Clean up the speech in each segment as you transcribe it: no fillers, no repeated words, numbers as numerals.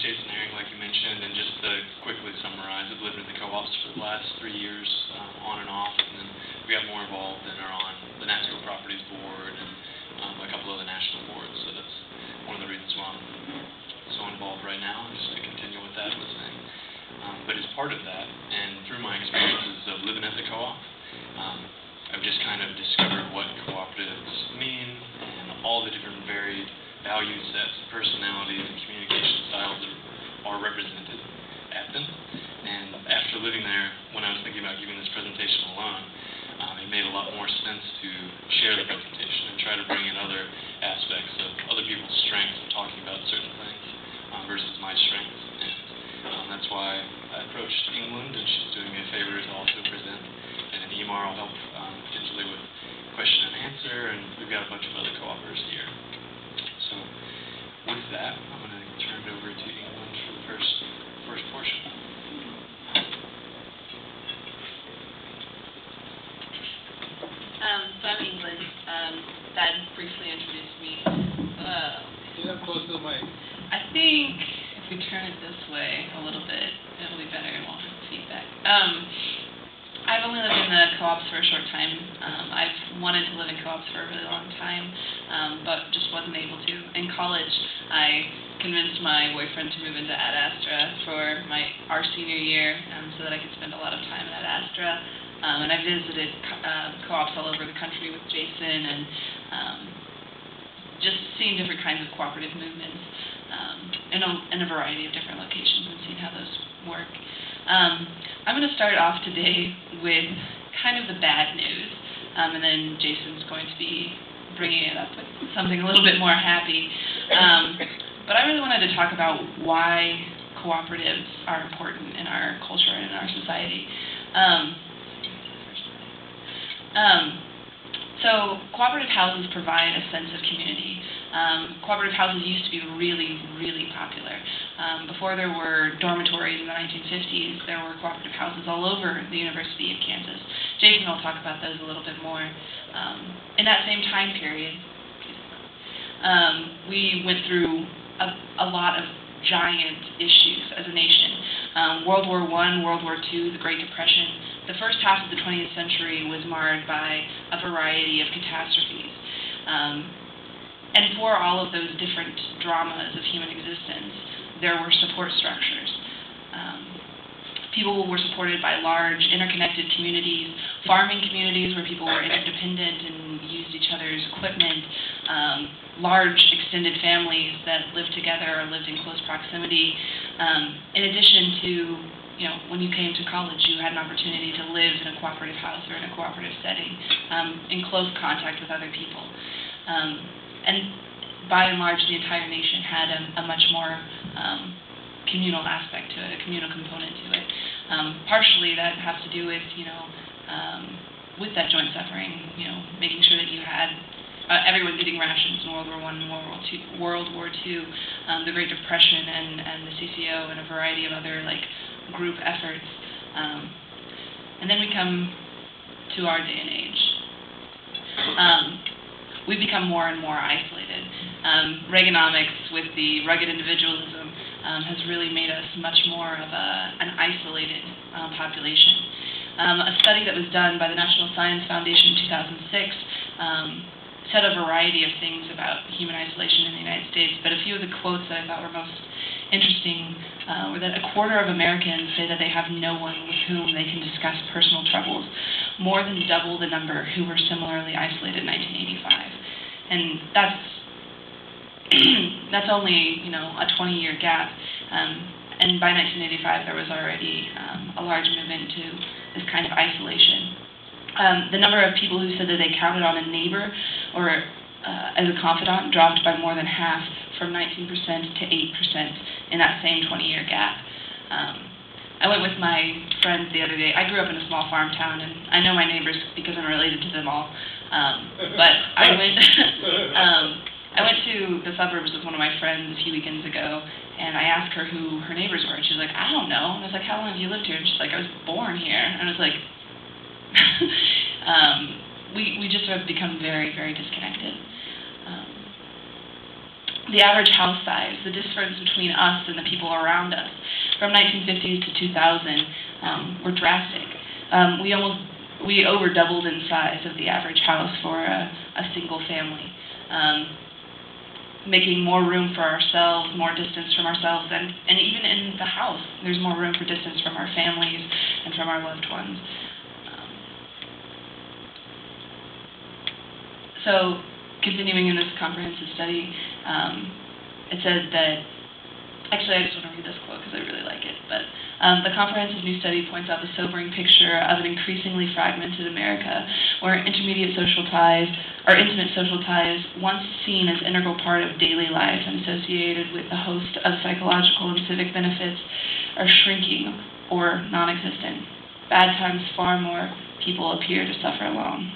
Jason Herring, like you mentioned, and just to quickly summarize, I've lived in the co-ops for the last 3 years, on and off, and then we got more involved and are on the Natural Properties Board and a couple of the national boards, so that's one of the reasons why I'm so involved right now, just to continue with that listening. But as part of that, and through my experiences of living at the co-op, I've just kind of discovered what cooperatives mean and all the different varied value sets, personalities, and communication styles that are represented at them. And after living there, when I was thinking about giving this presentation alone, it made a lot more sense to share the presentation and try to bring in other aspects of other people's strengths of talking about certain things versus my strengths. And that's why I approached England, and she's doing me a favor to also present. And then Emar will help potentially with question and answer, and we've got a bunch of other co-opers here. So with that, I'm going to turn it over to England for the first portion. So I'm England. Dad briefly introduced me. Yeah, close to the mic. I think if we turn it this way a little bit, it'll be better and won't have feedback. I've only lived in the co-ops for a short time. I've wanted to live in co-ops for a really long time, but just wasn't able to. In college, I convinced my boyfriend to move into Ad Astra for our senior year so that I could spend a lot of time at Ad Astra. And I visited co-ops all over the country with Jason and just seeing different kinds of cooperative movements in a variety of different locations and seeing how those work. I'm going to start off today with kind of the bad news, and then Jason's going to be bringing it up with something a little bit more happy. But I really wanted to talk about why cooperatives are important in our culture and in our society. So cooperative houses provide a sense of community. Cooperative houses used to be really, really popular. Before there were dormitories in the 1950s, there were cooperative houses all over the University of Kansas. Jason will talk about those a little bit more. In that same time period, we went through a lot of giant issues as a nation. World War I, World War II, the Great Depression. The first half of the 20th century was marred by a variety of catastrophes. And for all of those different dramas of human existence, there were support structures. People were supported by large, interconnected communities, farming communities where people were interdependent and used each other's equipment, large extended families that lived together or lived in close proximity. In addition to, when you came to college, you had an opportunity to live in a cooperative house or in a cooperative setting in close contact with other people. And by and large, the entire nation had a much more communal aspect to it, a communal component to it. Partially that has to do with, with that joint suffering, making sure that you had everyone getting rations in World War I and World War II, the Great Depression and the CCO and a variety of other group efforts. And then we come to our day and age. We've become more and more isolated. Reaganomics, with the rugged individualism, has really made us much more of an isolated population. A study that was done by the National Science Foundation in 2006 said a variety of things about human isolation in the United States, but a few of the quotes that I thought were most interesting were that 1/4 of Americans say that they have no one with whom they can discuss personal troubles, more than double the number who were similarly isolated in 1985. And that's only, a 20-year gap. And by 1985, there was already a large movement to this kind of isolation. The number of people who said that they counted on a neighbor or as a confidant dropped by more than half, from 19% to 8% in that same 20-year gap. I went with my friends the other day. I grew up in a small farm town, and I know my neighbors because I'm related to them all. But I went to the suburbs with one of my friends a few weekends ago, and I asked her who her neighbors were, and she was like, I don't know. And I was like, how long have you lived here? And she's like, I was born here. And I was like, we just have become very, very disconnected. the average house size, the difference between us and the people around us, from 1950s to 2000, were drastic. We over doubled in size of the average house for a single family, making more room for ourselves, more distance from ourselves, and even in the house, there's more room for distance from our families and from our loved ones. So, continuing in this comprehensive study, it says that, actually I just want to read this quote because I really like it, but the comprehensive new study points out the sobering picture of an increasingly fragmented America where intimate social ties, once seen as integral part of daily life and associated with a host of psychological and civic benefits, are shrinking or non-existent. Bad times far more people appear to suffer alone.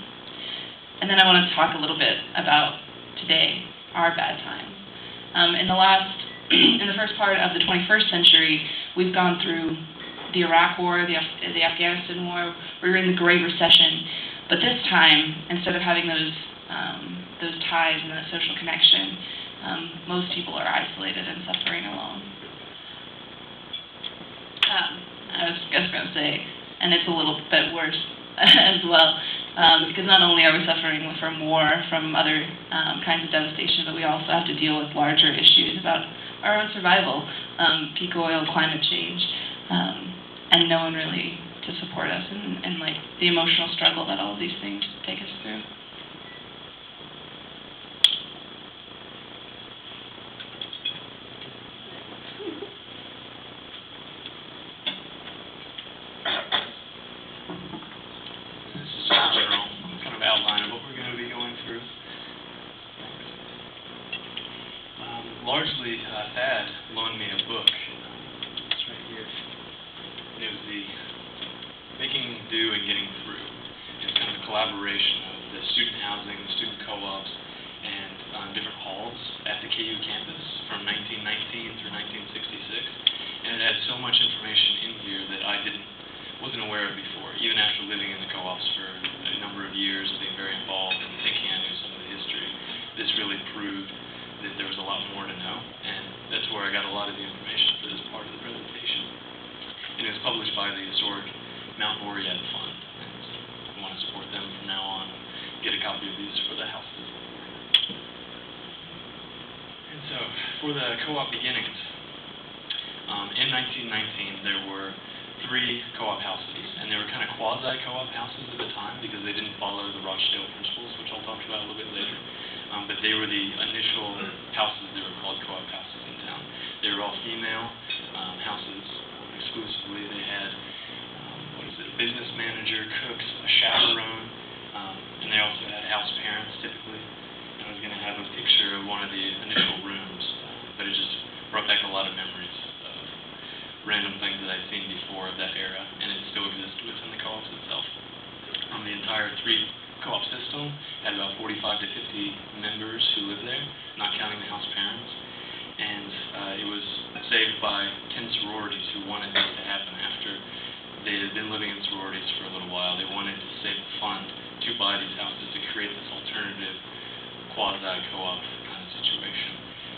And then I want to talk a little bit about today, our bad times. In the first part of the 21st century, we've gone through the Iraq War, the Afghanistan War, we were in the Great Recession. But this time, instead of having those ties and that social connection, most people are isolated and suffering alone. I was just going to say, and it's a little bit worse as well, because not only are we suffering from war, from other kinds of devastation, but we also have to deal with larger issues about our own survival, peak oil, climate change, and no one really to support us, and like the emotional struggle that all of these things take us through. Largely, Thad loaned me a book. It's right here. And it was the Making Do and Getting Through. It's kind of a collaboration of the student housing, the student co-ops, and different halls at the KU campus from 1919 through 1966. And it had so much information in here that I wasn't aware of before, even after living in the co-ops for a number of years and being very involved and thinking I knew some of the history. This really proved that there was a lot more to know, and that's where I got a lot of the information for this part of the presentation. And it was published by the historic Mount Oread Fund, and I want to support them from now on, get a copy of these for the houses. And so, for the co-op beginnings, in 1919 there were 3 co-op houses, and they were kind of quasi-co-op houses at the time because they didn't follow the Rochdale principles, which I'll talk about a little bit later. But they were the initial houses that were called co-op houses in town. They were all female houses exclusively. They had, business manager, cooks, a chaperone, and they also had house parents typically. And I was going to have a picture of one of the initial rooms, but it just brought back a lot of memories of random things that I'd seen before of that era, and it still exists within the co-ops itself. The entire 3 co-op system had about 45 to 50 members who lived there, not counting the house parents, and it was saved by 10 sororities who wanted this to happen after they had been living in sororities for a little while. They wanted to save the fund to buy these houses to create this alternative quasi-co-op kind of situation,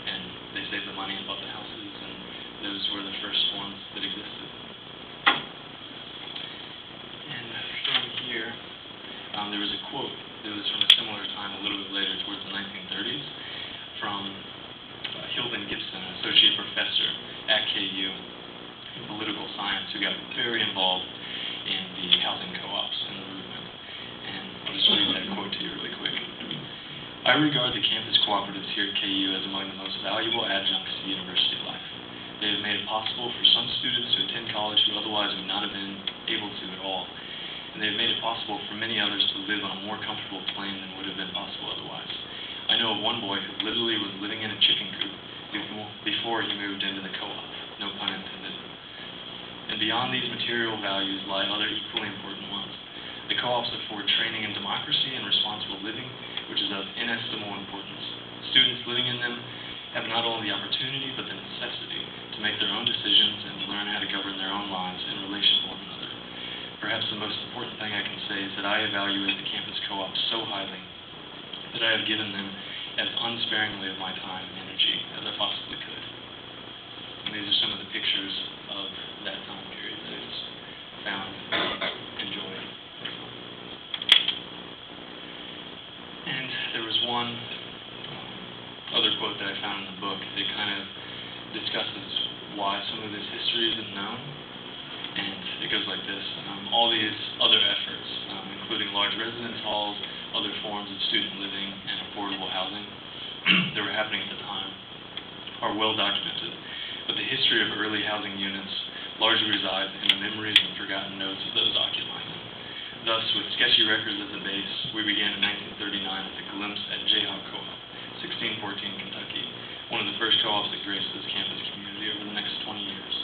and they saved the money and bought the houses, and those were the first ones that existed. And from here, there was a quote that was from a similar time, a little bit later, towards the 1930s, from Hilden Gibson, an associate professor at KU in political science, who got very involved in the housing co-ops and the movement. And I'll just read that quote to you really quick. I regard the campus cooperatives here at KU as among the most valuable adjuncts to university life. They have made it possible for some students to attend college who otherwise would not have been able to at all. And they have made it possible for many others to live on a more comfortable plane than would have been possible otherwise. I know of one boy who literally was living in a chicken coop before he moved into the co-op, no pun intended. And beyond these material values lie other equally important ones. The co-ops afford training in democracy and responsible living, which is of inestimable importance. Students living in them have not only the opportunity, but the necessity to make their own decisions and to learn how to govern their own lives in relation to one another. Perhaps the most important thing I can say is that I evaluate the campus co-ops so highly that I have given them as unsparingly of my time and energy quote that I found in the book that kind of discusses why some of this history isn't known. And it goes like this. All these other efforts, including large residence halls, other forms of student living, and affordable housing that were happening at the time, are well documented. But the history of early housing units largely resides in the memories and forgotten notes of those occupying them. Thus, with sketchy records as a base, we began in 1939 with a glimpse at Jayhawk Co-op, 1614 Kentucky, one of the first co-ops that graced this campus community over the next 20 years.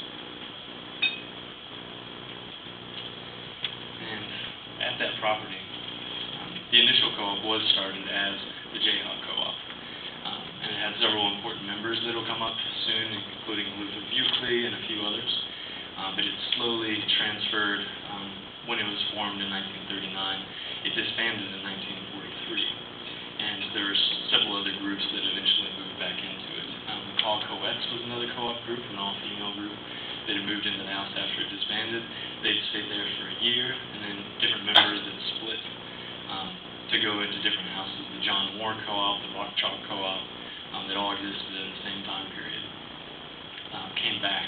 And at that property, the initial co-op was started as the Jayhawk Co-op. And it had several important members that will come up soon, including Luther Buckley and a few others. But it slowly transferred when it was formed in 1939. It disbanded in 1943. And there were several other groups that eventually moved back into it. The Coettes was another co-op group, an all-female group that had moved into the house after it disbanded. They'd stayed there for a year, and then different members that split to go into different houses. The John Moore Co-op, the Rock Chalk Co-op, that all existed in the same time period, came back.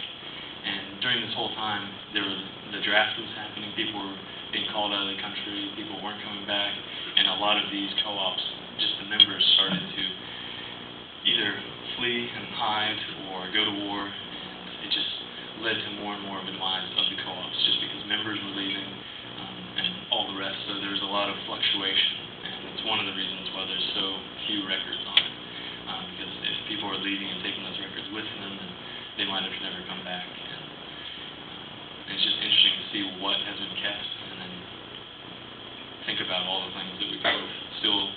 And during this whole time, the draft was happening. People were being called out of the country. People weren't coming back. And a lot of these co-ops, just the members started to either flee and hide or go to war. And it just led to more and more of a demise of the co-ops just because members were leaving and all the rest. So there's a lot of fluctuation. And it's one of the reasons why there's so few records on it. Because if people are leaving and taking those records with them, then they might have never come back. And it's just interesting to see what has been kept and then think about all the things that we both still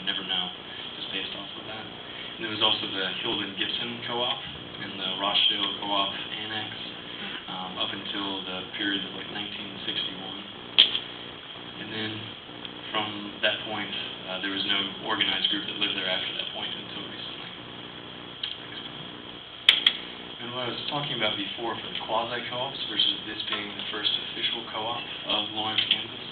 never know just based off of that. And there was also the Hilden Gibson Co-op and the Rochdale Co-op Annex up until the period of like 1961. And then from that point, there was no organized group that lived there after that point until recently. And what I was talking about before for the quasi-co-ops versus this being the first official co-op of Lawrence, Kansas,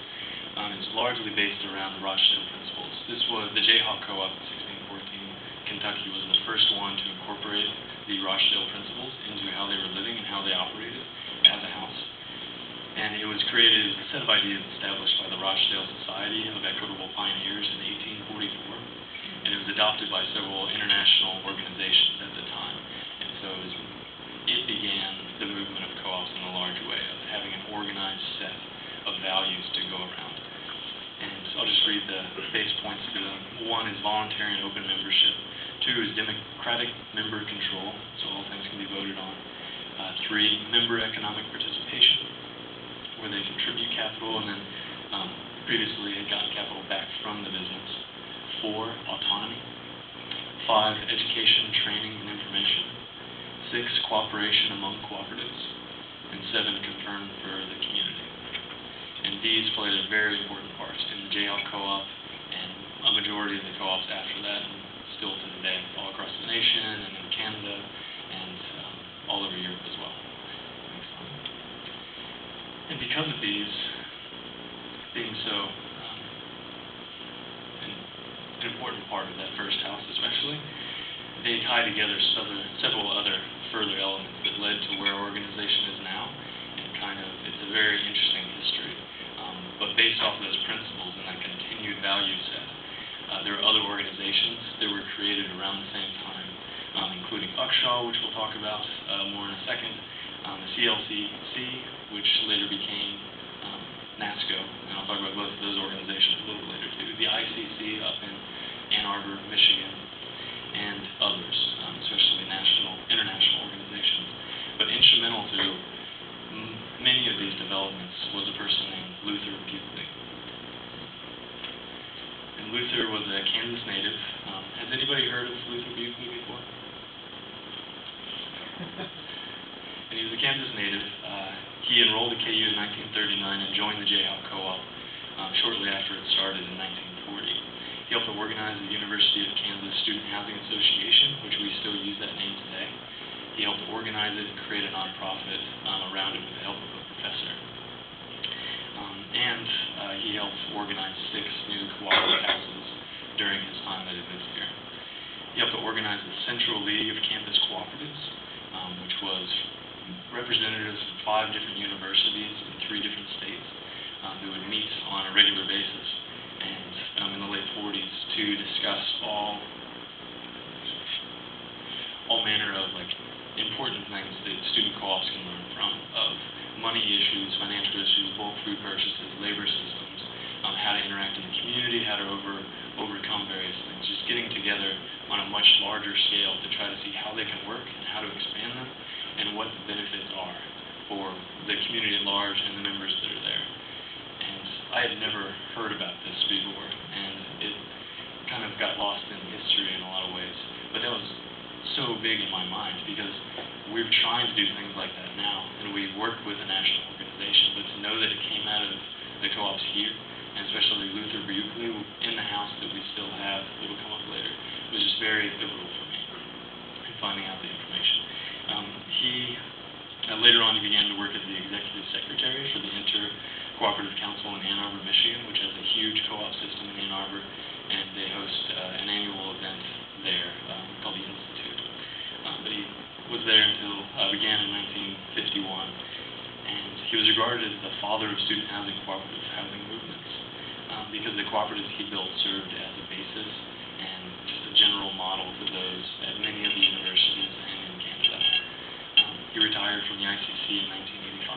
is largely based around the Rochdale principles. This was the Jayhawk Co-op in 1614. Kentucky was the first one to incorporate the Rochdale principles into how they were living and how they operated as a house. And it was created as a set of ideas established by the Rochdale Society of Equitable Pioneers in 1844. And it was adopted by several international organizations at the time. And so it began the movement of co-ops in a large way, of having an organized set of values to go around. And I'll just read the base points to them. 1 is voluntary and open membership. 2 is democratic member control, so all things can be voted on. 3, member economic participation, where they contribute capital and then previously had gotten capital back from the business. 4, autonomy. 5, education, training, and information. 6, cooperation among cooperatives. And 7, confirm for the community. And these played a very important part in the Jayhawk Co-op and a majority of the co-ops after that, and still to today, all across the nation and in Canada and all over Europe as well. And because of these being so an important part of that first house especially, they tie together several other further elements that led to where our organization is now, and it's a very interesting history. But based off of those principles and that continued value set, there are other organizations that were created around the same time, including Uckshaw, which we'll talk about more in a second, the CLCC, which later became NASCO, and I'll talk about both of those organizations a little later too, the ICC up in Ann Arbor, Michigan, and others, especially international organizations. But instrumental to many of these developments was a person named Luther Buckley. And Luther was a Kansas native. Has anybody heard of Luther Buckley before? And he was a Kansas native. He enrolled at KU in 1939 and joined the Jayhawk Co-op shortly after it started in 1940. He helped organize the University of Kansas Student Housing Association, which we still use that name today. He helped organize it and create a nonprofit around it with the help of a professor. And he helped organize 6 new cooperative houses during his time that he lived here. He helped to organize the Central League of Campus Cooperatives, which was representatives from 5 different universities in 3 different states who would meet on a regular basis and in the late 40s to discuss all manner of important things that student co-ops can learn from, of money issues, financial issues, bulk food purchases, labor systems, how to interact in the community, how to overcome various things, just getting together on a much larger scale to try to see how they can work and how to expand them and what the benefits are for the community at large and the members that are there. And I had never heard about this before, and it kind of got lost in history in a lot of ways. But that was so big in my mind because we're trying to do things like that now, and we work with a national organization, but to know that it came out of the co-ops here, and especially Luther Buckley in the house that we still have, that'll come up later, was just very pivotal for me in finding out the information. Later on, he began to work as the executive secretary for the Cooperative Council in Ann Arbor, Michigan, which has a huge co-op system in Ann Arbor, and they host an annual event there called the Institute. But he was there until began in 1951, and he was regarded as the father of student housing cooperative housing movements because the cooperatives he built served as a basis and just a general model for those at many of the universities and in Canada. He retired from the ICC in 1985,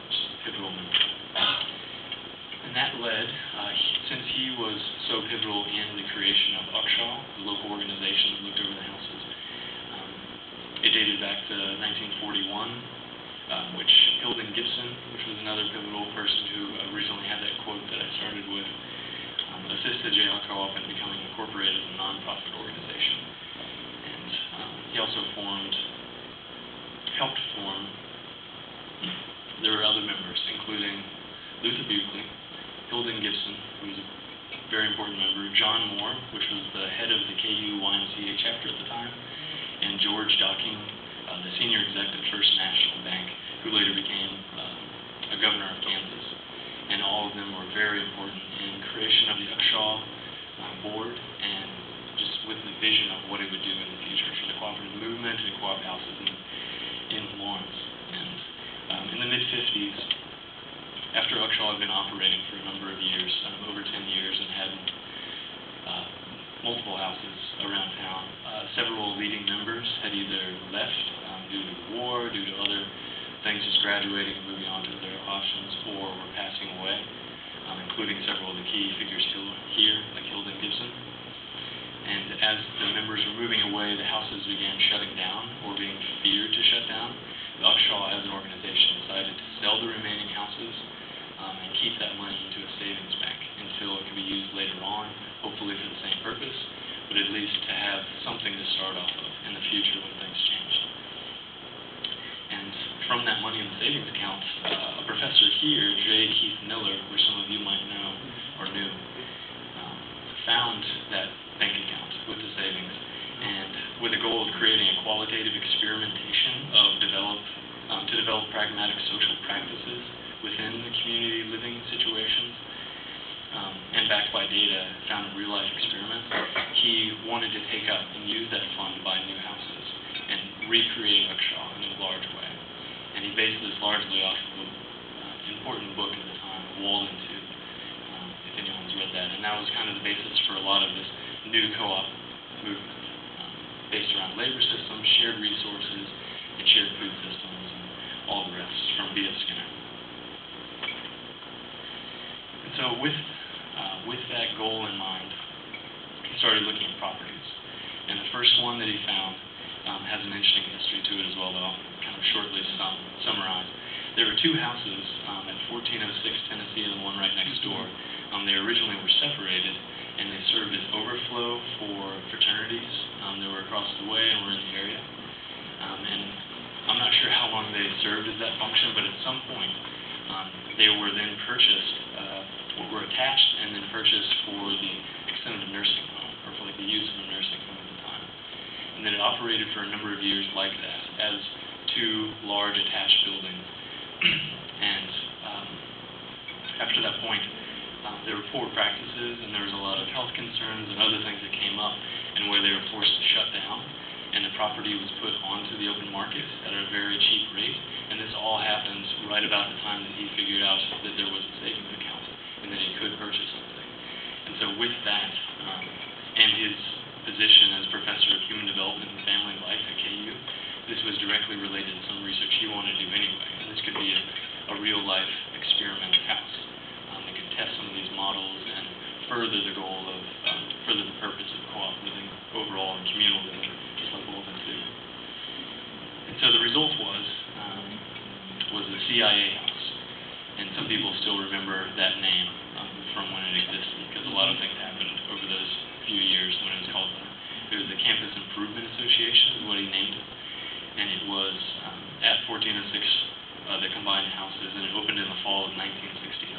which is a pivotal member. And that led, since he was so pivotal in the creation of Uckshaw, the local organization that looked over the houses, it dated back to 1941, which Hilden Gibson, which was another pivotal person who originally had that quote that I started with, assisted JL Co-op in becoming incorporated as a nonprofit organization. And he also helped form, there were other members, including Luther Buckley, Hilden Gibson, who was a very important member, John Moore, which was the head of the KU YMCA chapter at the time, and George Docking, the senior executive at First National Bank, who later became a governor of Kansas. And all of them were very important in creation of the Uckshaw board and just with the vision of what it would do in the future for the cooperative movement and co-op houses in Lawrence. And in the mid-50s, after Uckshaw had been operating for a number of years, over 10 years, and had multiple houses around town, several leading members had either left due to the war, due to other things, just graduating and moving on to their options, or were passing away, including several of the key figures here, like Hilden Gibson. And as the members were moving away, the houses began shutting down or being feared to shut down. The Uckshaw, as an organization, decided to sell the remaining houses and keep that money into a savings bank until it could be used later on, hopefully for the same purpose, but at least to have something to start off of in the future when things changed. And from that money in the savings account, a professor here, J. Keith Miller, which some of you might know or knew, found that bank account with the savings, and with the goal of creating a qualitative experimentation to develop pragmatic social practices within the community living situations, and backed by data, found in real-life experiments, he wanted to take up and use that fund to buy new houses and recreate Uckshaw in a large way. And he based this largely off of an important book at the time, Walden II, if anyone's read that. And that was kind of the basis for a lot of this new co-op movement, based around labor systems, shared resources, and shared food systems, and all the rest from B.F. Skinner. And so with that goal in mind, he started looking at properties. And the first one that he found has an interesting history to it as well, that I'll kind of shortly summarize. There were 2 houses at 1406 Tennessee and the one right next door. They originally were separated, and they served as overflow for fraternities that were across the way and were in the area. And I'm not sure how long they served as that function, but at some point they were then purchased, were attached and then purchased for the extended nursing home, or for the use of a nursing home at the time. And then it operated for a number of years like that, as 2 large attached buildings. And after that point, there were poor practices, and there was a lot of health concerns and other things that came up, and where they were forced to shut down, and the property was put onto the open market at a very cheap rate. And this all happened right about the time that he figured out that there was a savings account and that he could purchase something. And so with that, and his position as professor of human development and family life at KU, this was directly related to some research he wanted to do anyway. And this could be a real-life experiment house that could test some of these models and further the goal of, further the purpose of co-op living overall and communal living, just like Walden too. And so the result was the CIA house. And some people still remember that name from when it existed, because a lot of things happened over those few years when it was called that. It was the Campus Improvement Association is what he named it. And it was at 1406, the combined houses, and it opened in the fall of 1969.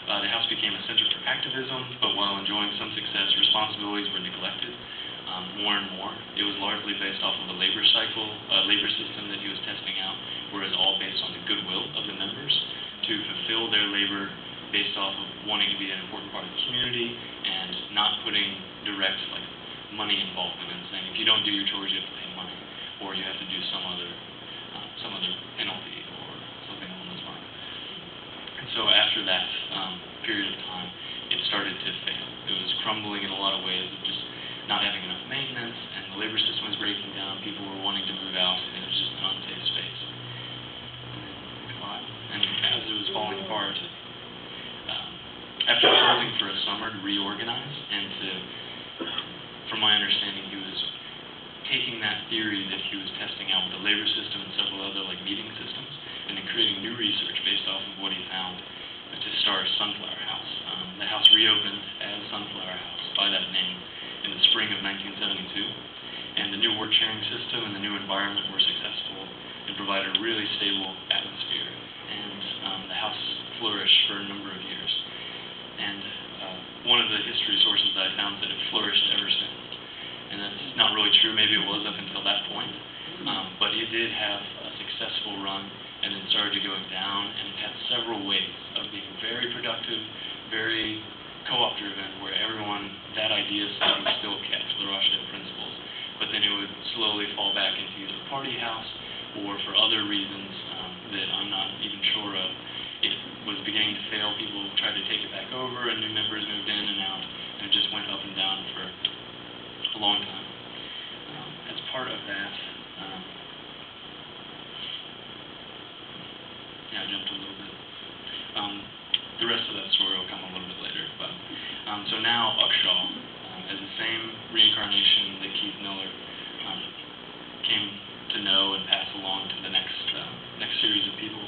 The house became a center for activism, but while enjoying some success, responsibilities were neglected more and more. It was largely based off of a labor system that he was testing out, whereas all based on the goodwill of the members to fulfill their labor based off of wanting to be an important part of the community and not putting direct money involvement and saying, if you don't do your chores, you have to pay money, or you have to do some other penalty or something along those lines. And so after that period of time, it started to fail. It was crumbling in a lot of ways, of just not having enough maintenance, and the labor system was breaking down. People were wanting to move out, and it was just an unsafe space. And as it was falling apart, after closing for a summer to reorganize, and from my understanding, he was taking that theory that he was testing out with the labor system and several other meeting systems, and then creating new research based off of what he found to start Sunflower House. The house reopened as Sunflower House by that name in the spring of 1972, and the new work sharing system and the new environment were successful and provided a really stable atmosphere, and the house flourished for a number of years. And one of the history sources I found said it flourished ever since, and that's not really true. Maybe it was up until that point, but it did have a successful run, and then started to go down, and it had several ways of being very productive, very co-op driven, where that idea set was still kept, the Rochdale principles, but then it would slowly fall back into either a party house or for other reasons that I'm not even sure of. It was beginning to fail. People tried to take it back over, and new members moved in and out, and it just went up and down for a long time. As part of that, I jumped a little bit. The rest of that story will come a little bit later. But so now Upshaw, as the same reincarnation that Keith Miller came to know and pass along to the next series of people,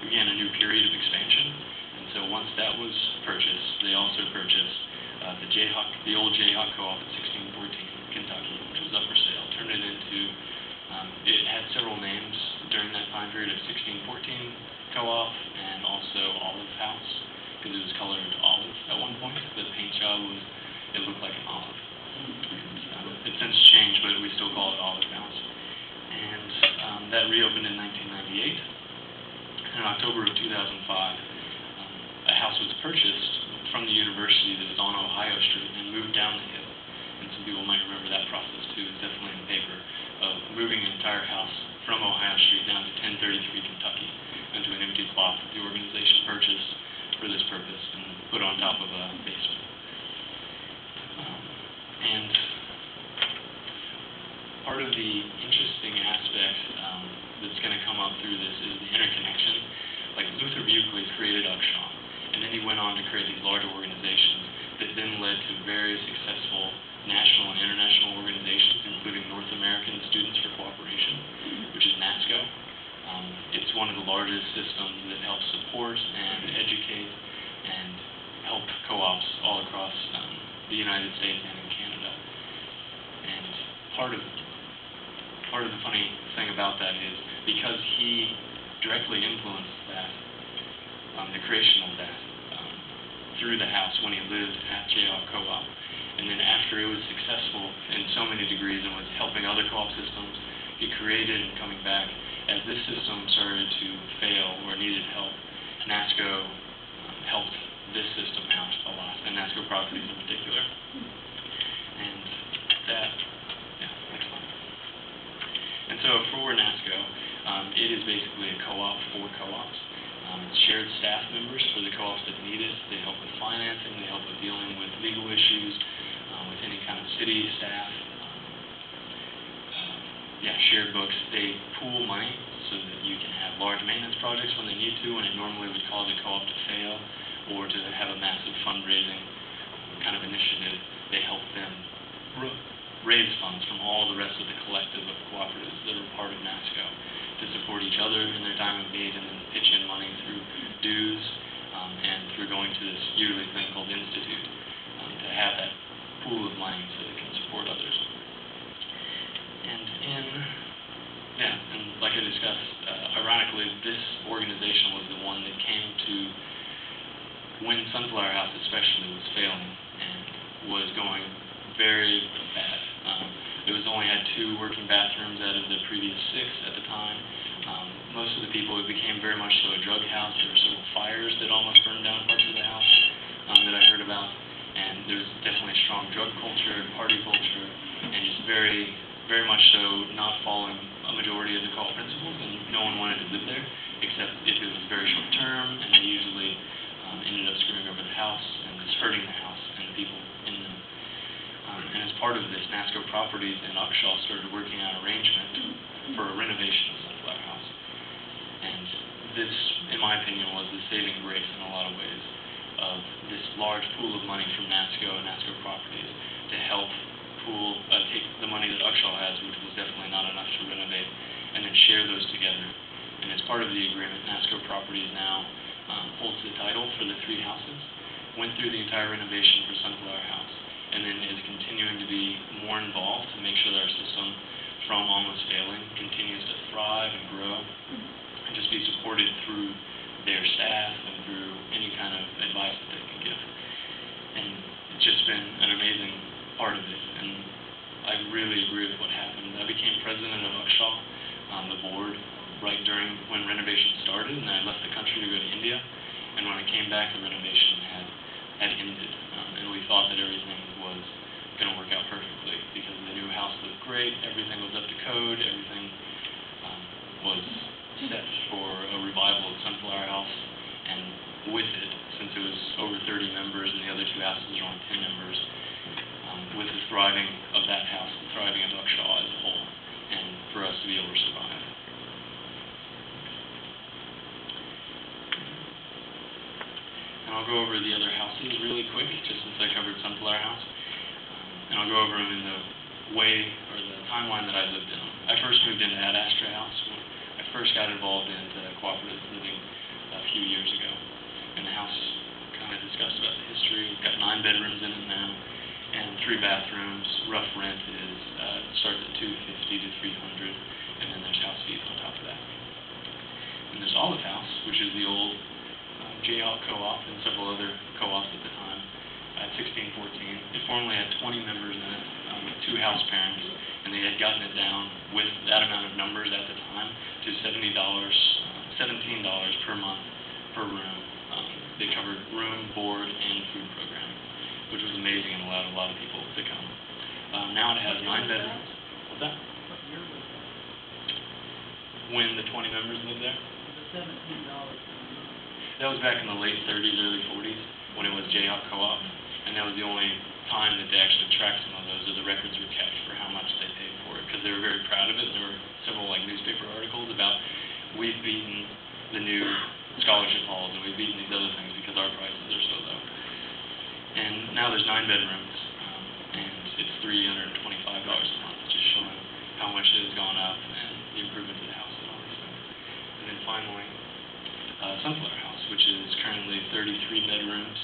began a new period of expansion. And so once that was purchased, they also purchased the old Jayhawk Co-op at 1614 Kentucky, which was up for sale. Turned it into it had several names during that time period of 1614 Co-op and also Olive House, because it was colored olive at one point. The paint job looked like an olive. It's since changed, but we still call it Olive House. And that reopened in 1998. In October of 2005, a house was purchased from the university that was on Ohio Street and moved down the hill. And some people might remember that process too. It's definitely in the paper of moving an entire house from Ohio Street down to 1033 Kentucky into an empty plot that the organization purchased for this purpose and put on top of a basement. And part of the interesting aspect that's going to come up through this is the interconnection. Like Luther Buckley created Upshaw, and then he went on to create these large organizations that then led to very successful national and international organizations, including North American Students for Cooperation, which is NASCO. It's one of the largest systems that helps support and educate and help co-ops all across the United States and in Canada. And part of the funny thing about that is because he directly influenced that, the creation of that, through the house when he lived at Jayhawk Co-op. And then after it was successful in so many degrees and was helping other co-op systems, he created and coming back, as this system started to fail or needed help, NASCO helped this system out a lot, and NASCO properties in particular. And that, yeah, next slide. And so for NASCO, it is basically a co-op for co-ops. It's shared staff members for the co-ops that need it. They help with financing, they help with dealing with legal issues, with any kind of city staff. Shared books. They pool money so that you can have large maintenance projects when they need to, when it normally would cause a co-op to fail or to have a massive fundraising kind of initiative. They help them raise funds from all the rest of the collective of cooperatives that are part of NASCO to support each other in their time of need, and then pitch in money through dues and through going to this yearly thing called Institute to have that pool of money so they can support others. And like I discussed, ironically, this organization was the one that came to, when Sunflower House especially was failing and was going very bad. It was only had 2 working bathrooms out of the previous 6 at the time. Most of the people, it became very much so a drug house. There were several fires that almost burned down parts of the house that I heard about. And there was definitely a strong drug culture, party culture, and just very, very much so not following a majority of the co-op principles, and no one wanted to live there, except if it was very short term, and they usually ended up screwing over the house and just hurting the house and the people in them. And as part of this, NASCO Properties and Uxhaw started working on an arrangement for a renovation of Sunflower House. And this, in my opinion, was the saving grace in a lot of ways of this large pool of money from NASCO and NASCO Properties to help take the money that Uxhaw has, which was definitely not enough to renovate, and then share those together. And as part of the agreement, NASCO Properties now holds the title for the 3 houses, went through the entire renovation for Sunflower House, and then is continuing to be more involved to make sure that our system, from almost failing, continues to thrive and grow, and just be supported through their staff and through any kind of advice that they can give. And it's just been an amazing part of it, and I really agree with what happened. I became president of Uxhaw, the board, right during when renovation started, and I left the country to go to India. And when I came back, the renovation had ended, and we thought that everything was going to work out perfectly because the new house looked great, everything was up to code, everything was set for a revival of Sunflower House, and with it, since it was over 30 members and the other 2 houses are only 10 members, with the thriving of that house, the thriving of Uxhaw as a whole, and for us to be able to survive. And I'll go over the other houses really quick, just since I covered Sunflower House. And I'll go over them in the way, or the timeline that I lived in. I first moved into Ad Astra House when I first got involved into cooperative living a few years ago. And the house kind of discussed about the history. We've got 9 bedrooms in it now, and 3 bathrooms. Rough rent is starts at $250 to $300, and then there's house fees on top of that. And there's Olive House, which is the old Jayhawk Co-op and several other co-ops at the time, at 1614. It formerly had 20 members in it, with 2 house parents, and they had gotten it down with that amount of numbers at the time to $17 per month per room. They covered room, board, and food programming, which was amazing and allowed a lot of people to come. Now it has 9 bedrooms. What's that? What year was that? When the 20 members lived there? The $17 per month. That was back in the late 30s, early 40s, when it was Jayhawk Co-op, and that was the only time that they actually tracked some of those, or the records were kept for how much they paid for it, because they were very proud of it. There were several newspaper articles about, we've beaten the new scholarship halls, and we've beaten these other things because our prices are so low. And now there's 9 bedrooms, and it's $325 a month, just showing how much it has gone up and the improvement to the house and all these things. And then finally, Sunflower House, which is currently 33 bedrooms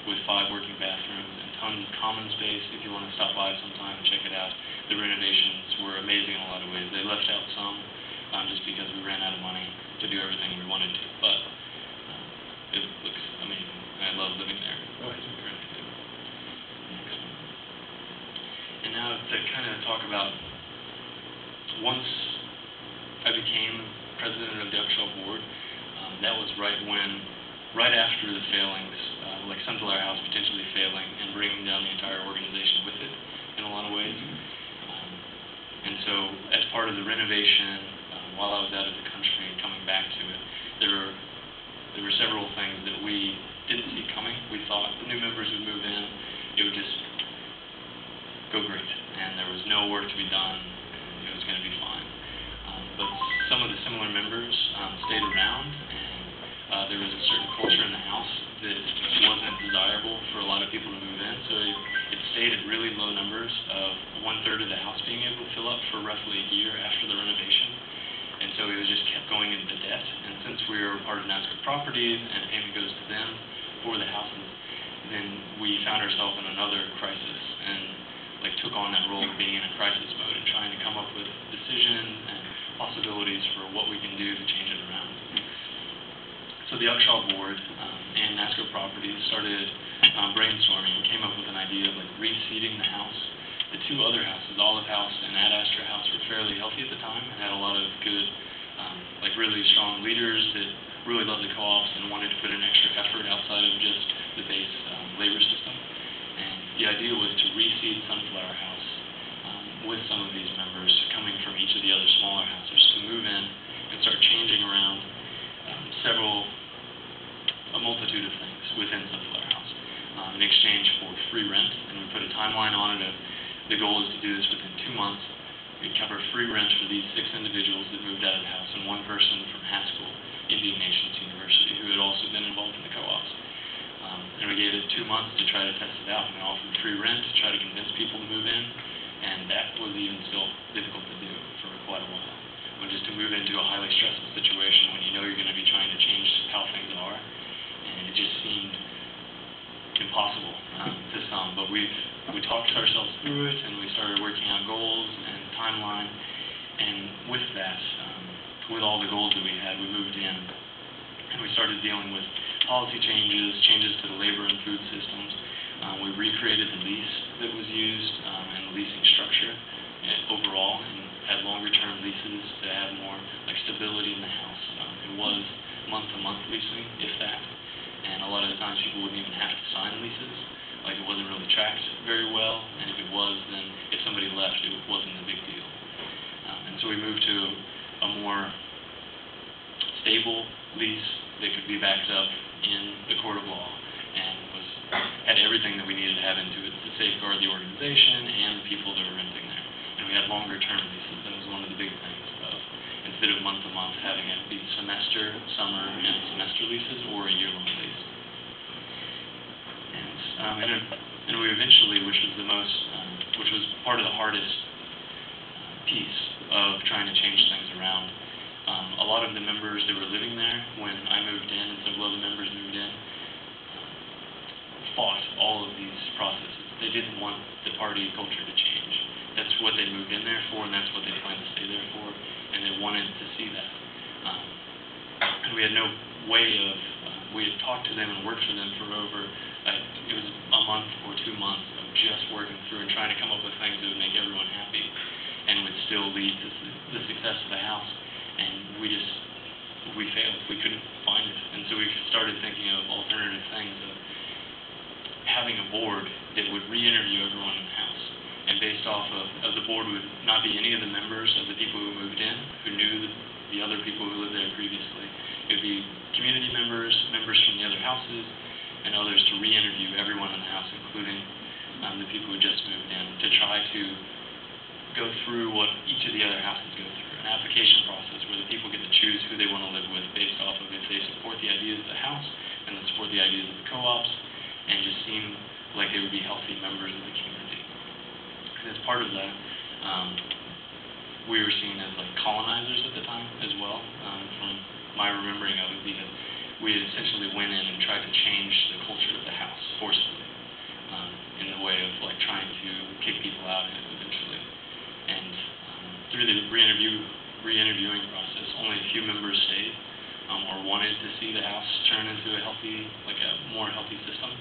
with 5 working bathrooms and tons of common space. If you want to stop by sometime and check it out, the renovations were amazing in a lot of ways. They left out some just because we ran out of money to do everything we wanted to, but it looks amazing. I love living there. As we currently do. Next one. And now to kind of talk about, once I became president of the Uxhaw board, that was right when right after the failings, like Sunflower House potentially failing and bringing down the entire organization with it in a lot of ways. And so as part of the renovation, while I was out of the country and coming back to it, there were several things that we didn't see coming. We thought new members would move in, it would just go great, and there was no work to be done, and it was going to be fine. But some of the similar members stayed around, and there was a certain culture in the house that wasn't desirable for a lot of people to move in, so it stayed at really low numbers of 1/3 of the house being able to fill up for roughly a year after the renovation. And so it was just kept going into debt. And since we were part of Cooperative and payment goes to them for the houses, then we found ourselves in another crisis and took on that role of being in a crisis mode and trying to come up with decisions and possibilities for what we can do to change it around. So the Uckshaw board and NASCO Properties started brainstorming and came up with an idea of reseeding the house. The two other houses, Olive House and Ad Astra House, were fairly healthy at the time and had a lot of good, really strong leaders that really loved the co-ops and wanted to put in extra effort outside of just the base labor system. And the idea was to reseed Sunflower House with some of these members coming from each of the other smaller houses to move in and start changing around a multitude of things within Sunflower House in exchange for free rent. And we put a timeline on it. The goal is to do this within 2 months. We'd cover free rent for these 6 individuals that moved out of the house and 1 person from Haskell Indian Nations University who had also been involved in the co-ops. And we gave it 2 months to try to test it out. And we offered free rent to try to convince people to move in, and that was even still difficult to do for quite a while. Just to move into a highly stressful situation when you know you're going to be trying to change how things are, and it just seemed impossible to some. But we talked ourselves through it, and we started working on goals and timeline. And with that, with all the goals that we had, we moved in, and we started dealing with policy changes to the labor and food systems. We recreated the lease that was used and the leasing structure overall, and had longer-term leases to have more stability in the house. It was month-to-month leasing, if that, and a lot of the times people wouldn't even have to sign leases. It wasn't really tracked very well, and if it was, then if somebody left, it wasn't a big deal. And so we moved to a more stable lease that could be backed up in the court of law, and had everything that we needed to have into it to safeguard the organization and the people that were renting there. And we had longer-term leases. That was one of the big things of, instead of month-to-month, having it be semester, summer, and semester leases, or a year-long lease. And we eventually, which was part of the hardest piece of trying to change things around, a lot of the members that were living there when I moved in and several other members moved in fought all of these processes. They didn't want the party culture to change. That's what they moved in there for, and that's what they planned to stay there for, and they wanted to see that. And we had no way of, we had talked to them and worked for them for over, it was a month or 2 months of just working through and trying to come up with things that would make everyone happy and would still lead to the success of the house. And we failed. We couldn't find it. And so we started thinking of alternative things, of having a board that would re-interview everyone in the house. And based off of the board would not be any of the members of the people who moved in, who knew the other people who lived there previously. It would be community members from the other houses, and others to re-interview everyone in the house, including the people who just moved in, to try to go through what each of the other houses go through, an application process where the people get to choose who they want to live with based off of if they support the ideas of the house and they support the ideas of the co-ops, and just seem like they would be healthy members of the community. And as part of that, we were seen as colonizers at the time as well, from my remembering of it, because we essentially went in and tried to change the culture of the house forcibly, in the way of trying to kick people out eventually. And through the re-interviewing process, only a few members stayed or wanted to see the house turn into a more healthy system.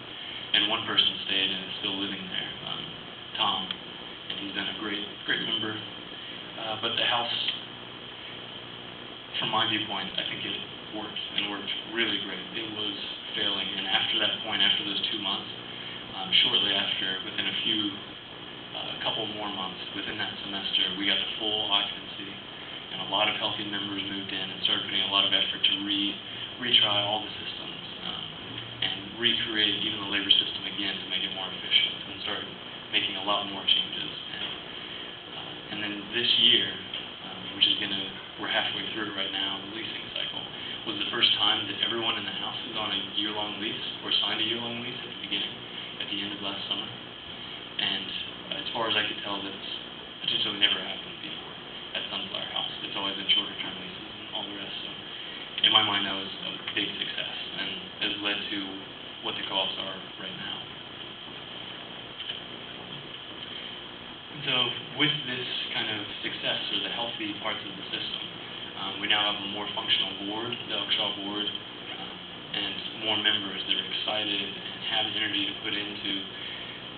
And one person stayed and is still living there, Tom, and he's been a great member. But the house, from my viewpoint, I think worked, and worked really great. It was failing, and after that point, after those 2 months, shortly after, within a couple more months, within that semester, we got to full occupancy, and a lot of healthy members moved in and started putting a lot of effort to retry all the systems and recreate even the labor system again to make it more efficient and start making a lot more changes. And then this year, which is we're halfway through it right now, the leasing cycle, was the first time that everyone in the house is on a year-long lease or signed a year-long lease at the end of last summer. And as far as I could tell, that's potentially never happened before at Sunflower House. It's always been shorter-term leases and all the rest. So in my mind, that was a big success and has led to what the co-ops are right now. So with this kind of success, or the healthy parts of the system, we now have a more functional board, the Elkshaw board, and more members that are excited and have the energy to put into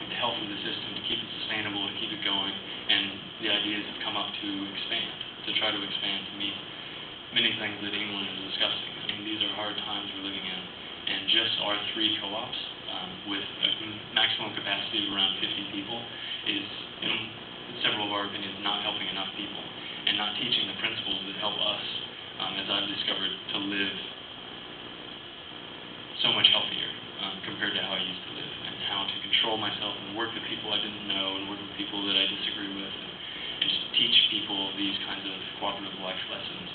the health of the system, to keep it sustainable, to keep it going. And the ideas have come up to expand, to try to expand to meet many things that England is discussing. I mean, these are hard times we're living in, and just our 3 co-ops with a maximum capacity of around 50 people is, in several of our opinions, not helping enough people and not teaching the principles that help us, as I've discovered, to live so much healthier compared to how I used to live, and how to control myself and work with people I didn't know and work with people that I disagree with, and just teach people these kinds of cooperative life lessons.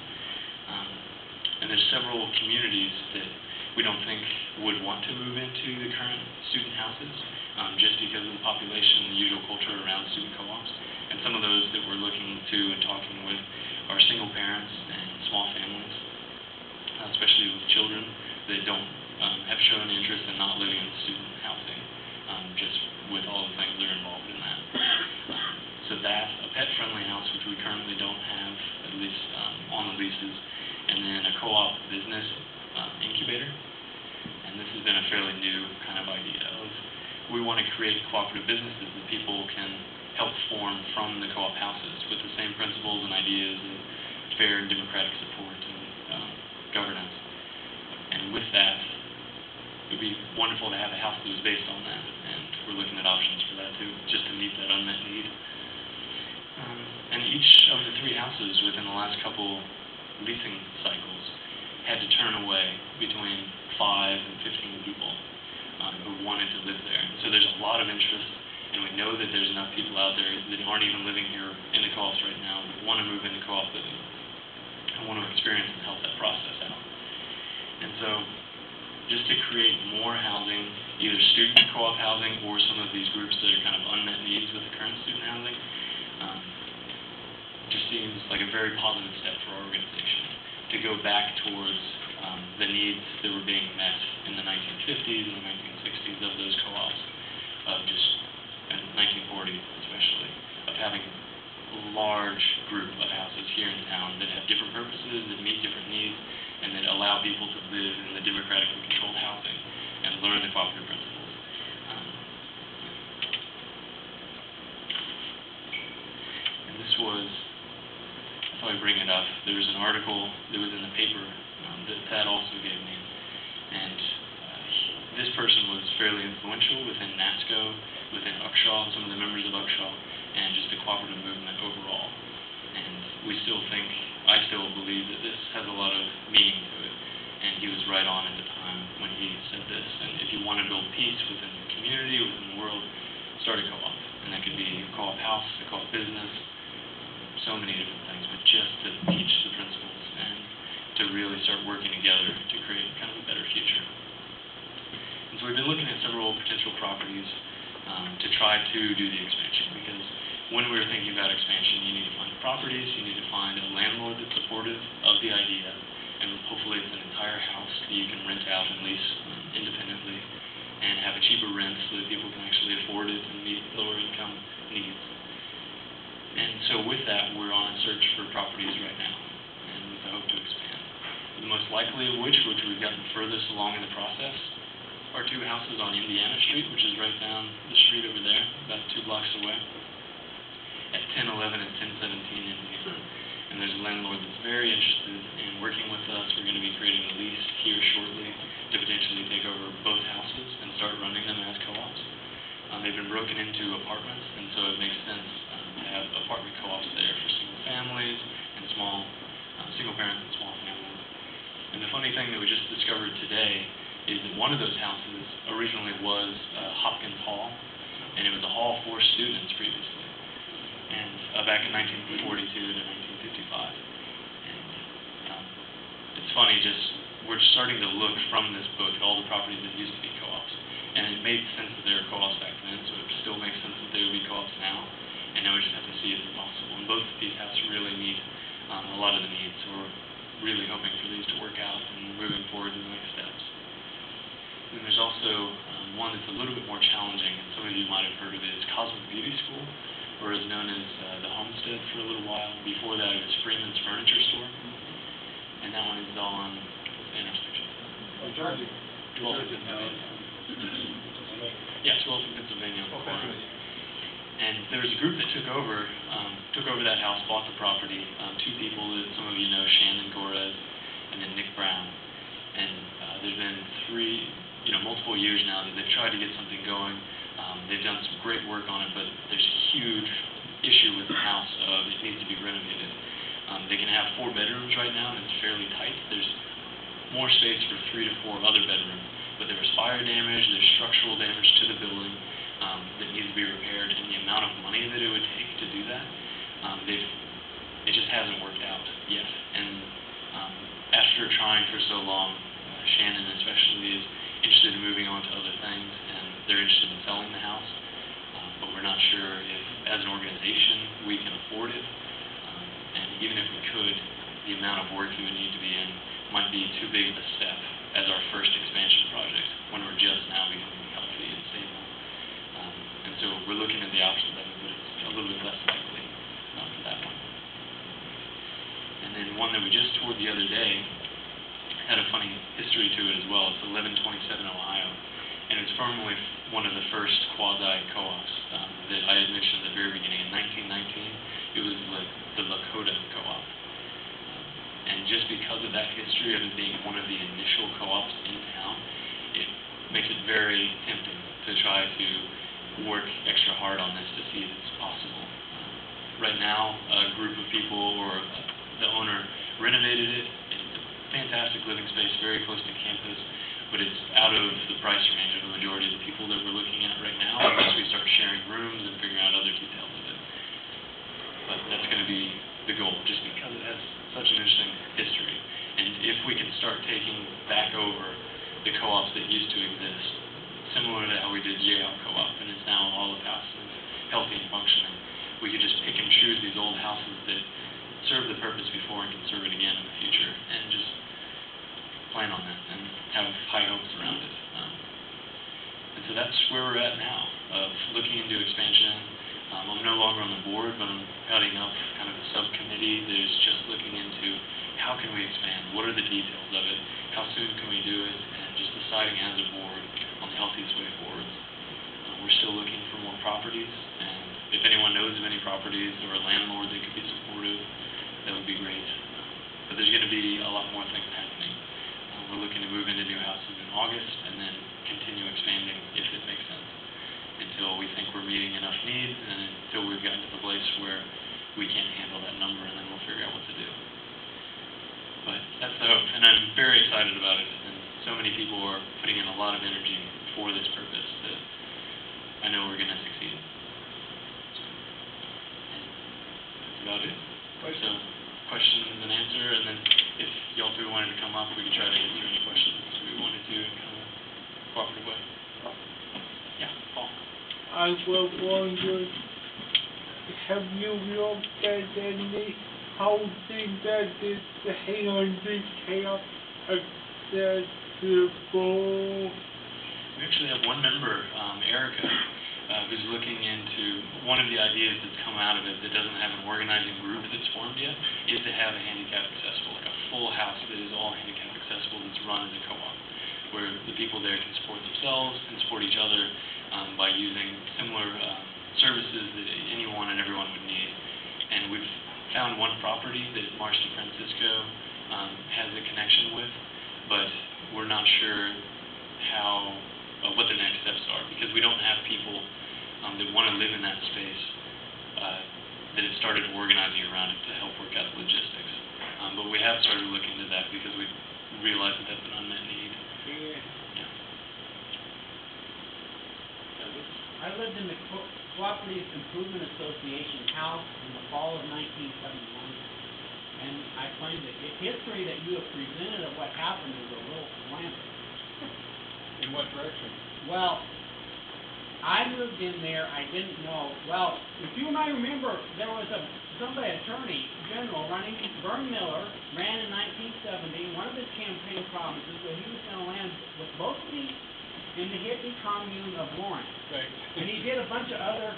And there's several communities that we don't think would want to move into the current student houses, just because of the population and the usual culture around student co-ops. And some of those that we're looking to and talking with are single parents and small families, especially with children that don't have shown interest in not living in student housing, just with all the things that are involved in that. So that, a pet-friendly house, which we currently don't have, at least on the leases, and then a co-op business incubator. And this has been a fairly new kind of idea of, we want to create cooperative businesses that people can help form from the co-op houses with the same principles and ideas of fair and democratic support and governance. And with that, it would be wonderful to have a house that was based on that, and we're looking at options for that too, just to meet that unmet need. And each of the 3 houses within the last couple leasing cycles had to turn away between 5 and 15 people who wanted to live there. So there's a lot of interest, and we know that there's enough people out there that aren't even living here in the co-ops right now that want to move into co-op living and want to experience and help that process out. And so just to create more housing, either student co-op housing or some of these groups that are kind of unmet needs with the current student housing, just seems like a very positive step for our organization to go back towards the needs that were being met in the 1950s and the 1960s of those co-ops, of just, in 1940 especially, of having a large group of houses here in town that have different purposes, that meet different needs, and that allow people to live in the democratically controlled housing and learn the cooperative principles. And this was, I thought I'd bring it up, there was an article that was in the paper that Thad also gave me, and this person was fairly influential within NASCO, within Uckshaw, and some of the members of Uckshaw, and just the cooperative movement overall. And we still think, I still believe that this has a lot of meaning to it, and he was right on at the time when he said this. And if you want to build peace within the community, within the world, start a co-op, and that could be a co-op house, a co-op business, so many different things, but just to teach the principles and to really start working together to create kind of a better future. And so we've been looking at several potential properties to try to do the expansion, because when we were thinking about expansion, you need to find properties, you need to find a landlord that's supportive of the idea, and hopefully it's an entire house that you can rent out and lease independently and have a cheaper rent so that people can actually afford it and meet lower income needs. And so with that, we're on a search for properties right now, and with the hope to expand. The most likely of which we've gotten furthest along in the process, are 2 houses on Indiana Street, which is right down the street over there, about 2 blocks away, at 1011 and 1017 Indiana. And there's a landlord that's very interested in working with us. We're going to be creating a lease here shortly to potentially take over both houses and start running them as co-ops. They've been broken into apartments, and so it makes sense to have apartment co-ops there for single families and single parents and small families. And the funny thing that we just discovered today is that one of those houses originally was Hopkins Hall, and it was a hall for students previously, and back in 1942 to 1955. And it's funny, we're starting to look from this book at all the properties that used to be co-ops, and it made sense that they were co-ops back then, so it still makes sense that they would be co-ops now, and now we just have to see if it's possible. And both of these houses really meet a lot of the needs, so we're really hoping for these to work out and moving forward to the next steps. And there's also one that's a little bit more challenging, and some of you might have heard of it. It's Cosmic Beauty School, or is known as the Homestead for a little while. Before that, it was Freeman's Furniture Store, and that one is on the intersection. 12th and Pennsylvania. Yeah, 12th and Pennsylvania on the corner. And there was a group that took over that house, bought the property. Two people that some of you know, Shannon Oread and then Nick Brown. And there's been multiple years now that they've tried to get something going. They've done some great work on it, but there's a huge issue with the house of it needs to be renovated. They can have 4 bedrooms right now, and it's fairly tight. There's more space for 3 to 4 other bedrooms, but there was fire damage, there's structural damage to the building that needs to be repaired, and the amount of money that it would take to do that, it just hasn't worked out yet. And after trying for so long, Shannon especially is interested in moving on to other things, and they're interested in selling the house, but we're not sure if, as an organization, we can afford it. And even if we could, the amount of work you would need to be in might be too big of a step as our first expansion project when we're just now becoming healthy and stable. And so we're looking at the options of it, but it's a little bit less likely for that one. And then one that we just toured the other day had a funny history to it as well. It's 1127 Ohio, and it's formerly one of the first quasi-co-ops that I had mentioned at the very beginning. In 1919, it was like the Lakota Co-op. And just because of that history of it being one of the initial co-ops in town, it makes it very tempting to try to work extra hard on this to see if it's possible. Right now, a group of people, or the owner, renovated it. It's a fantastic living space, very close to campus, but it's out of the price range of the majority of the people that we're looking at right now, unless we start sharing rooms and figuring out other details of it. But that's going to be the goal, just because it has such an interesting history. And if we can start taking back over the co-ops that used to exist, similar to how we did Yale Co-op, and it's now all of houses healthy and functioning, we could just pick and choose these old houses that served the purpose before and can serve it again in the future, and just plan on that and have high hopes around it. And so that's where we're at now, of looking into expansion. I'm no longer on the board, but I'm heading up kind of a subcommittee that is just looking into how can we expand, what are the details of it, how soon can we do it, and just deciding as a board on the healthiest way forward. We're still looking for more properties, and if anyone knows of any properties or a landlord that could be supportive, that would be great. But there's going to be a lot more things happening. We're looking to move into new houses in August and then continue expanding if it makes sense, until we think we're meeting enough needs and until we've gotten to the place where we can't handle that number, and then we'll figure out what to do. But that's the hope, and I'm very excited about it, and so many people are putting in a lot of energy for this purpose that I know we're going to succeed. That's about it. So, questions and answer, and then if y'all two wanted to come up, we could try to answer any questions we wanted to in kind of a cooperative way. Yeah, Paul. I was wondering, have you looked at any housing that is handicapped accessible? We actually have one member, Erica, who's looking into one of the ideas that's come out of it that doesn't have an organizing group that's formed yet, is to have a handicap accessible, like a full house that is all handicap accessible that's run as a co-op, where the people there can support themselves and support each other by using similar services that anyone and everyone would need. And we've found one property that Marston Francisco has a connection with, but we're not sure how, what the next steps are, because we don't have people that want to live in that space that have started organizing around it to help work out the logistics. But we have started looking into that because we realize that that's an unmet need. Yeah. I lived in the Cooperative Improvement Association house in the fall of 1971, and I find that the history that you have presented of what happened is a little slanted. In what direction? Well, I moved in there, I didn't know, well, if you might remember, there was attorney general running, Vern Miller, ran in 1970, one of his campaign promises that he was going to land with both feet in the hippie commune of Lawrence. Right. And he did a bunch of other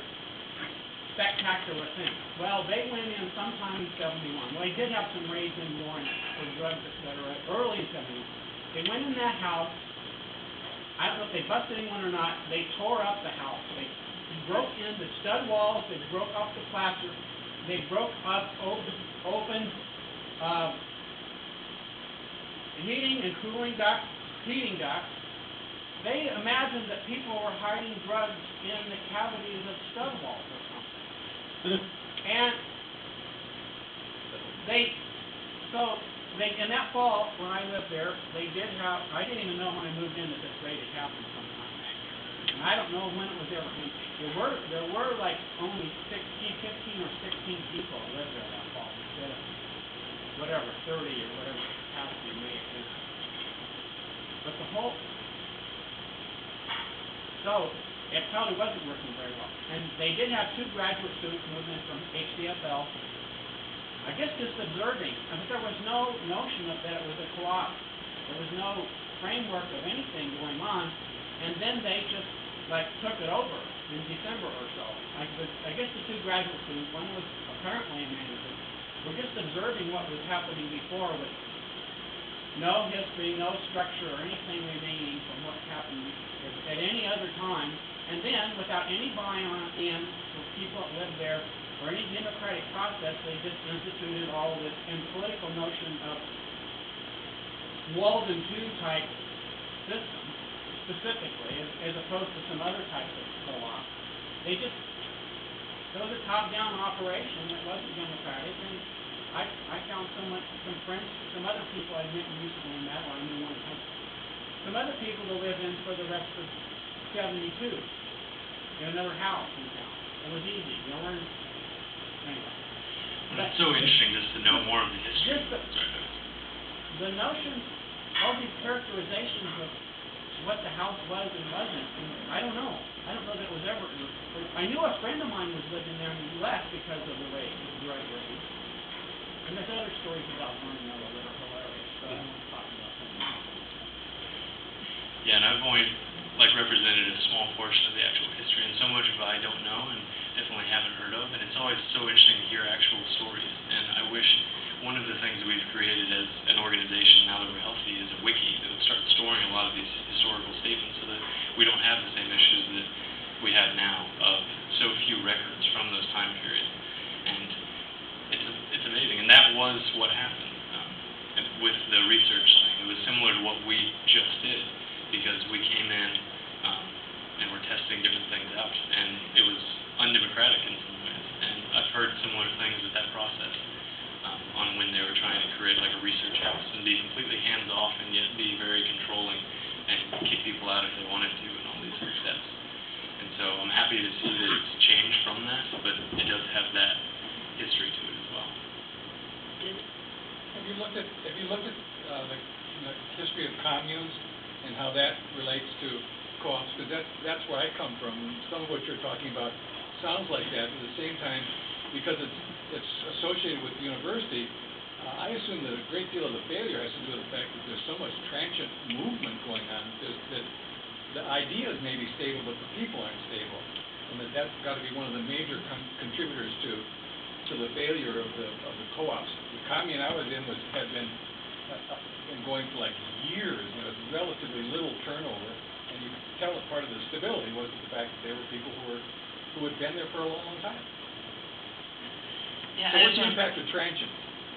spectacular things. Well, they went in sometime in 71. Well, he did have some raids in Lawrence for drugs, et cetera, early in 71. They went in that house. I don't know if they busted anyone or not. They tore up the house. They broke in the stud walls. They broke off the plaster. They broke up open heating and cooling ducts, heating ducts. They imagined that people were hiding drugs in the cavities of stud walls or something. And in that fall, when I lived there, they did have, I didn't even know when I moved in that this raid had happened sometime that year. And I don't know when it was ever empty. There were like only 15 or 16 people that lived there that fall instead of whatever, 30 or whatever capacity may have been. But so it probably wasn't working very well. And they did have 2 graduate students moving in from HDFL. I guess just observing, but there was no notion of that it was a co-op. There was no framework of anything going on, and then they just like took it over in December or so. I guess the 2 graduate students, one was apparently a manager, were just observing what was happening before with no history, no structure, or anything remaining from what happened at any other time, and then without any buy-on in for people that lived there, or any democratic process, they just instituted all this and political notion of Walden II type system, specifically, as opposed to some other types of co-op. It was a top-down operation that wasn't democratic, and I found some friends, some other people I recently met, or I knew one in high school, some other people to live in for the rest of 72 in another house in town. It was easy. Anyway. But it's so interesting just to know more of the history. Just the notion, all these characterizations of what the house was and wasn't, and I don't know. I don't know that it was ever. I knew a friend of mine was living there and he left because of the raid, the drug raid. And there's other stories about Vern Miller that are hilarious, but I don't want to talk about them now. Yeah, and I've only represented a small portion of the actual history, and so much of it I don't know and definitely haven't heard of, and it's always so interesting to hear actual stories. And I wish one of the things that we've created as an organization, now that we're healthy, is a wiki that would start storing a lot of these historical statements so that we don't have the same issues that we have now of so few records from those time periods. And it's amazing, and that was what happened with the research thing. It was similar to what we just did, because we came in and were testing different things out, and it was undemocratic in some ways. And I've heard similar things with that process on when they were trying to create like a research house and be completely hands-off and yet be very controlling and kick people out if they wanted to and all these steps. And so I'm happy to see that it's changed from that, but it does have that history to it as well. Have you looked at the history of communes and how that relates to co-ops? Because that's where I come from. Some of what you're talking about sounds like that. But at the same time, because it's associated with the university, I assume that a great deal of the failure has to do with the fact that there's so much transient movement going on. That the ideas may be stable, but the people aren't stable, and that's got to be one of the major contributors to the failure of the co-ops. The commune I was in had been going for like years, and there was relatively little turnover, and you could tell that part of the stability was the fact that there were people who had been there for a long, long time. Yeah, So I what's just the want- impact of transient?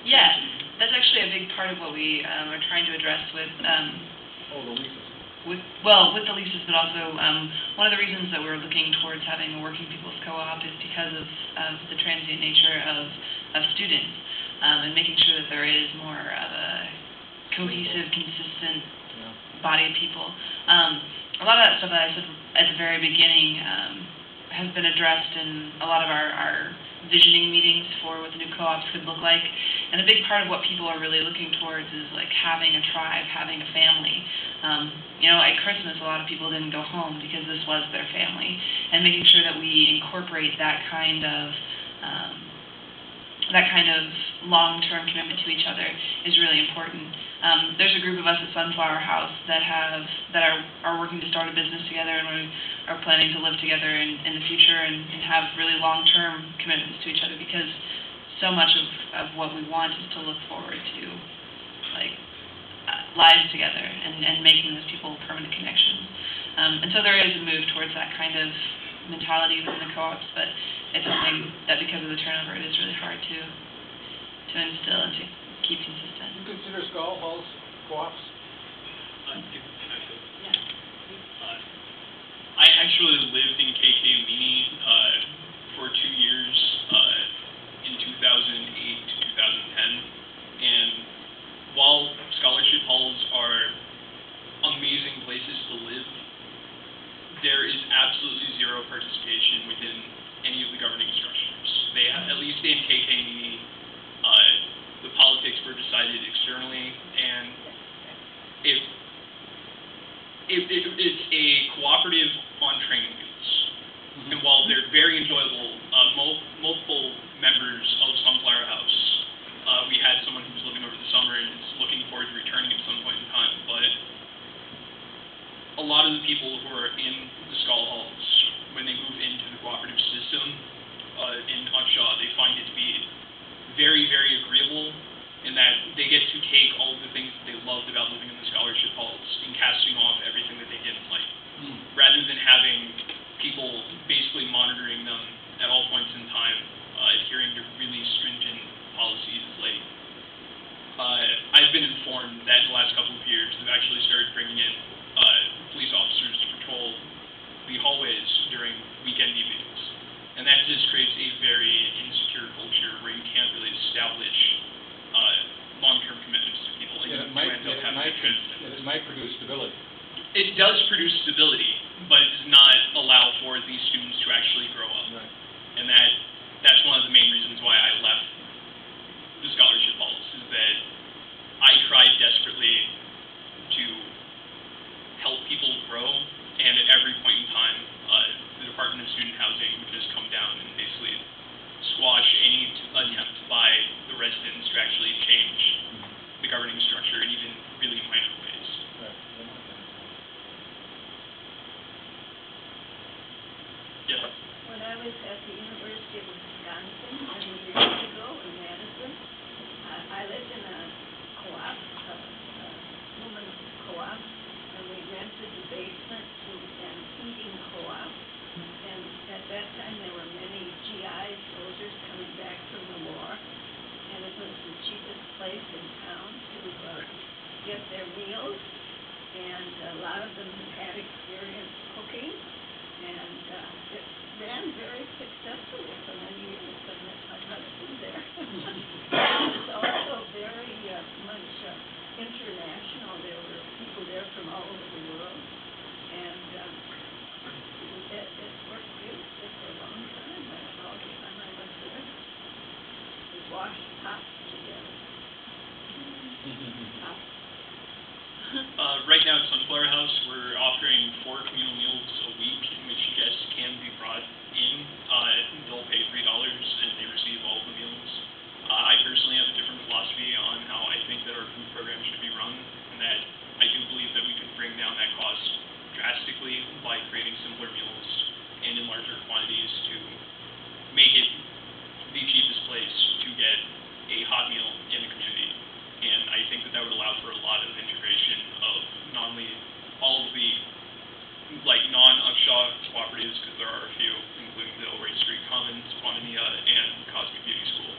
Yeah, that's actually a big part of what we are trying to address with Oh, the leases. with the leases, but also one of the reasons that we're looking towards having a working people's co-op is because of the transient nature of students, and making sure that there is more of a cohesive, consistent Yeah. body of people. A lot of that stuff that I said at the very beginning has been addressed in a lot of our visioning meetings for what the new co-ops could look like. And a big part of what people are really looking towards is like having a tribe, having a family. At Christmas, a lot of people didn't go home because this was their family. And making sure that we incorporate that kind of long-term commitment to each other is really important. There's a group of us at Sunflower House that are working to start a business together, and we are planning to live together in the future and have really long-term commitments to each other, because so much of what we want is to look forward to lives together and making those people permanent connections. And so there is a move towards that kind of mentality within the co-ops, but it's something that because of the turnover, it is really hard to instill and to keep consistent. Do you consider Skull Halls co-ops? I actually lived in KKMini for 2 years in 2008 to 2010, and while scholarship halls are amazing places to live, there is absolutely zero participation within any of the governing structures. At least in KKMini, the politics were decided externally, and it's a cooperative on training wheels. Mm-hmm. And while they're very enjoyable, multiple members of Sunflower House, we had someone who was living over the summer and is looking forward to returning at some point in time, but a lot of the people who are in the Skull Halls, when they move into the cooperative system in Upshaw, they find it to be very, very agreeable in that they get to take all of the things that they loved about living in the scholarship halls and casting off everything that they didn't like, rather than having people basically monitoring them at all points in time, adhering to really stringent policies. I've been informed that in the last couple of years they've actually started bringing in police officers to patrol the hallways during weekend evenings, and that just creates a very insecure culture where you can't really establish long-term commitments to people, and Yet you end up having it might produce stability. It does produce stability, but it does not allow for these students to actually grow up. Right. And that's one of the main reasons why I left the scholarship halls, is that I tried desperately to help people grow, and at every point in time, the Department of Student Housing would just come down and basically squash any attempt by the residents to actually change the governing structure in even really minor ways. Right. Yes. When I was at the University of Wisconsin many years ago in Madison, I lived in a co-op, a women's co-op, and we rented the basement to an eating co-op. And at that time, there were many GI soldiers coming back from the war, and it was the cheapest place in town to get their meals. And a lot of them had experience cooking, and it ran very successfully for many years. I met my husband there. It was also very much international. There were people there from all over the world, and it worked beautifully for a long time. All the time I was there, we washed pots together. Pots. Right now at Sunflower House, we're offering 4 communal meals a week in which guests can be brought in. They'll pay $3 and they receive all of the meals. I personally have a different philosophy on how I think that our food program should be run, and that I do believe that we could bring down that cost drastically by creating simpler meals and in larger quantities to make it the cheapest place to get a hot meal in the community. And I think that would allow for a lot of integration of not only all of the non-Upshaw cooperatives, because there are a few, including the Oread Street Commons, Quantinia, and Cosmic Beauty School.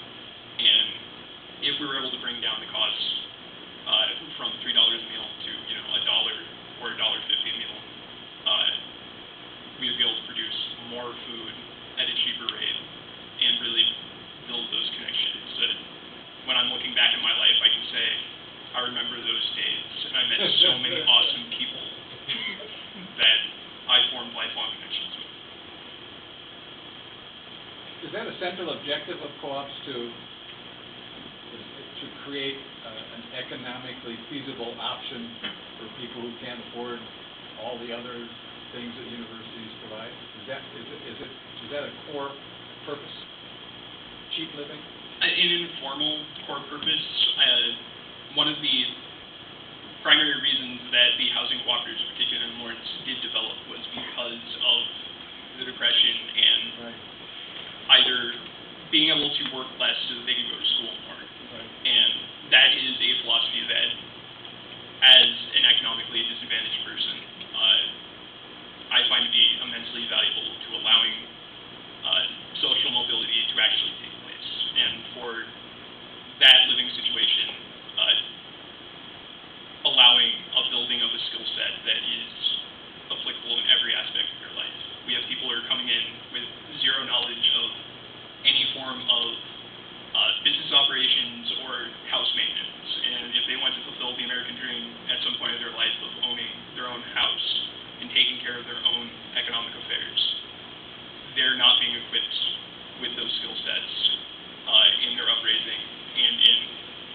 bring down the cost from $3 a meal to, you know, $1 or $1.50 a meal, we would be able to produce more food at a cheaper rate and really build those connections that when I'm looking back in my life, I can say, I remember those days, and I met so many awesome people that I formed lifelong connections with. Is that a central objective of co-ops to create an economically feasible option for people who can't afford all the other things that universities provide? Is that a core purpose? Cheap living? In an informal core purpose, one of the primary reasons that the housing cooperatives, particularly in Lawrence, did develop was because of the Depression and either being able to work less so that they could go to school more. And that is a philosophy that, as an economically disadvantaged person, I find to be immensely valuable to allowing social mobility to actually take place. And for that living situation, allowing a building of a skill set that is applicable in every aspect of your life. We have people who are coming in with zero knowledge of any form of business operations or house maintenance. And if they want to fulfill the American dream at some point of their life of owning their own house and taking care of their own economic affairs, they're not being equipped with those skill sets in their upraising and in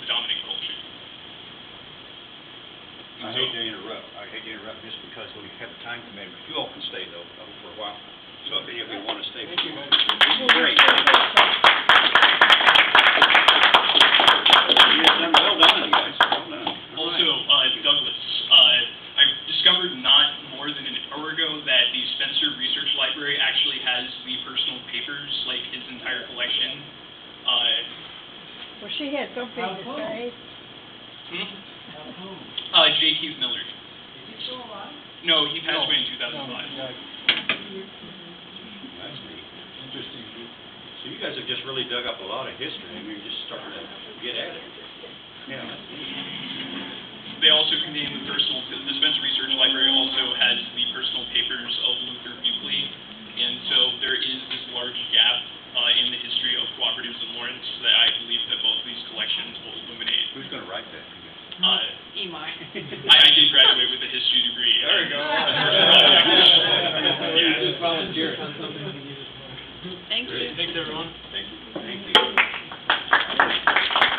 the dominant culture. I hate to interrupt just because we have a time commitment. You all can stay though for a while. So if any of you want to stay. Thank you. Great. Well done, guys. Well done. Also, Douglas, I discovered not more than an hour ago that the Spencer Research Library actually has the personal papers, like his entire collection. Well, she had something to say. J. Keith Miller. Is he still alive? No, he passed away in 2005. That's neat. Interesting. So you guys have just really dug up a lot of history. I mean, you're just starting to get at it. Yeah, that's neat. They also contain the Spencer Research Library also has the personal papers of Luther Buckley, and so there is this large gap in the history of cooperatives in Lawrence that I believe that both of these collections will illuminate. Who's going to write that? Imar. I did graduate with a history degree. There you go. Yeah. Just volunteer. Thank you. Great. Thanks, everyone.